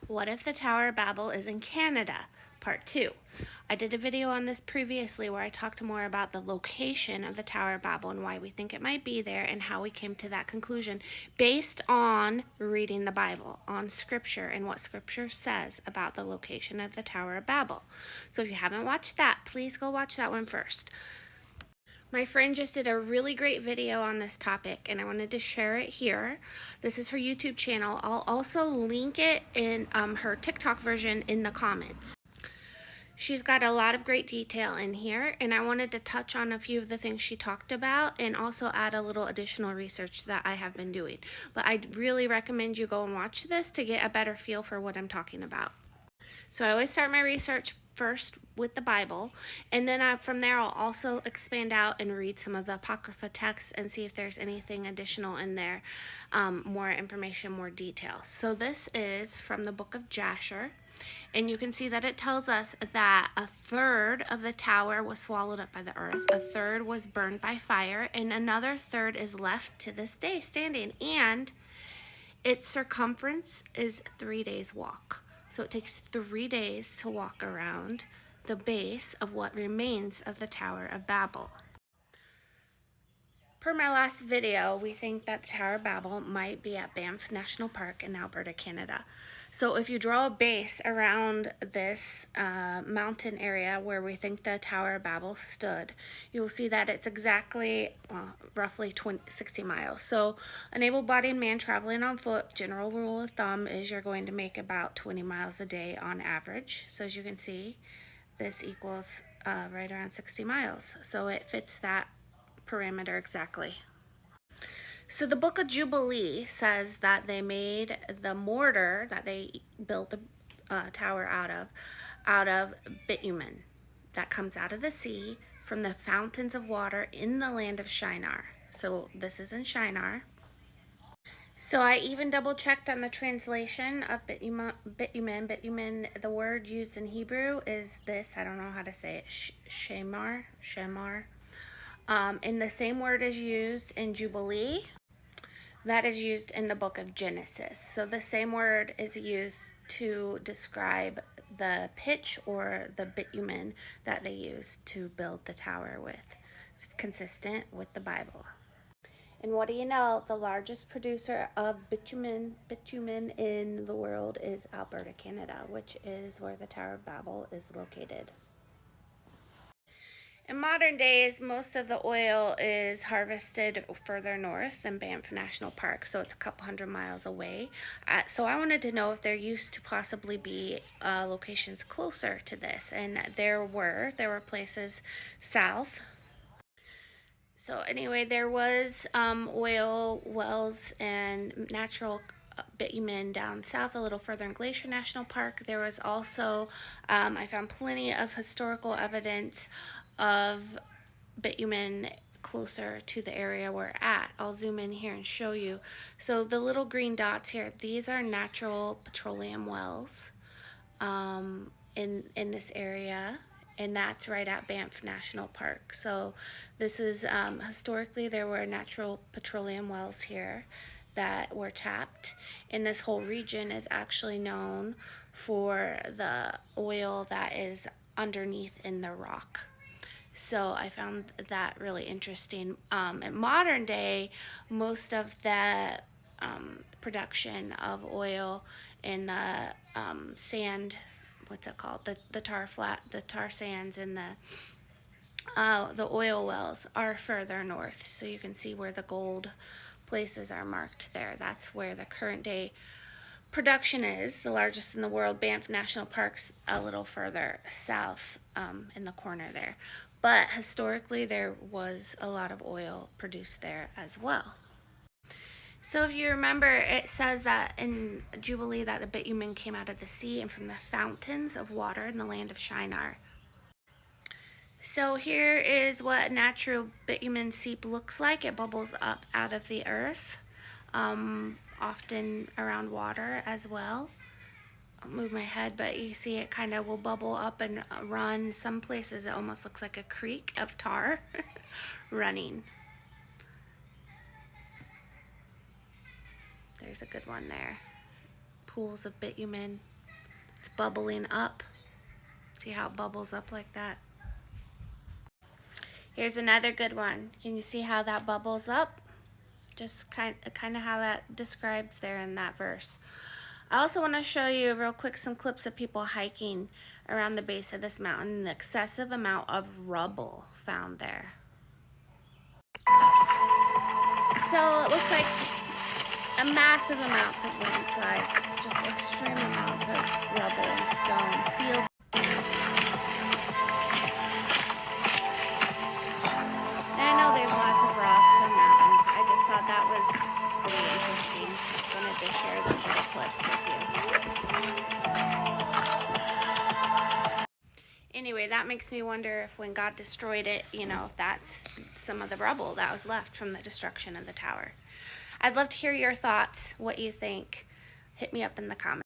What if the Tower of Babel is in Canada? Part 2. I did a video on this previously where I talked more about the location of the Tower of Babel and why we think it might be there and how we came to that conclusion based on reading the Bible, on Scripture and what Scripture says about the location of the Tower of Babel. So if you haven't watched that, please go watch that one first. My friend just did a really great video on this topic and I wanted to share it here. This is her YouTube channel. I'll also link it in her TikTok version in the comments. She's got a lot of great detail in here and I wanted to touch on a few of the things she talked about and also add a little additional research that I have been doing. But I really recommend you go and watch this to get a better feel for what I'm talking about. So I always start my research first with the Bible, and then from there I'll also expand out and read some of the Apocrypha texts and see if there's anything additional in there, more information, more details. So this is from the book of Jasher, and you can see that it tells us that a third of the tower was swallowed up by the earth, a third was burned by fire, and another third is left to this day standing, and its circumference is 3 days walk. So it takes 3 days to walk around the base of what remains of the Tower of Babel. Per my last video, we think that the Tower of Babel might be at Banff National Park in Alberta, Canada. So if you draw a base around this mountain area where we think the Tower of Babel stood, you will see that it's exactly roughly 60 miles. So an able-bodied man traveling on foot, general rule of thumb is you're going to make about 20 miles a day on average. So as you can see, this equals right around 60 miles. So it fits that parameter exactly. So the book of Jubilee says that they made the mortar that they built the tower out of bitumen that comes out of the sea from the fountains of water in the land of Shinar. So this is in Shinar. So I even double checked on the translation of bitumen. Bitumen, the word used in Hebrew is this, I don't know how to say it, shamar. And the same word is used in Jubilee that is used in the book of Genesis. So the same word is used to describe the pitch or the bitumen that they used to build the tower with. It's consistent with the Bible. And what do you know? The largest producer of bitumen in the world is Alberta, Canada, which is where the Tower of Babel is located. In modern days, most of the oil is harvested further north than Banff National Park, so it's a couple hundred miles away. So I wanted to know if there used to possibly be locations closer to this, and there were places south. So anyway, there was oil wells and natural bitumen down south a little further in Glacier National Park. There was also, I found plenty of historical evidence of bitumen closer to the area we're at. I'll zoom in here and show you. So the little green dots here, these are natural petroleum wells in this area, and that's right at Banff National Park. So this is historically there were natural petroleum wells here that were tapped, and this whole region is actually known for the oil that is underneath in the rock. So I found that really interesting. In modern day, most of the production of oil in the sand, what's it called? The tar sands and the oil wells are further north. So you can see where the gold places are marked there. That's where the current day production is, the largest in the world. Banff National Park's a little further south in the corner there. But historically, there was a lot of oil produced there as well. So if you remember, it says that in Jubilee that the bitumen came out of the sea and from the fountains of water in the land of Shinar. So here is what natural bitumen seep looks like. It bubbles up out of the earth, often around water as well. I'll move my head, but you see it kind of will bubble up and run. Some places it almost looks like a creek of tar running. There's a good one there. Pools of bitumen bubbling up. See how it bubbles up like that? Here's another good one. Can you see how that bubbles up? Just kind of how that describes there in that verse. I also want to show you real quick some clips of people hiking around the base of this mountain and the excessive amount of rubble found there. So it looks like a massive amounts of landslides, just extreme amounts of rubble and stone. And I know there's lots of rocks and mountains. I just thought that was pretty interesting. Just wanted to share those little clips with you. Anyway, that makes me wonder if when God destroyed it, you know, if that's some of the rubble that was left from the destruction of the tower. I'd love to hear your thoughts, what you think. Hit me up in the comments.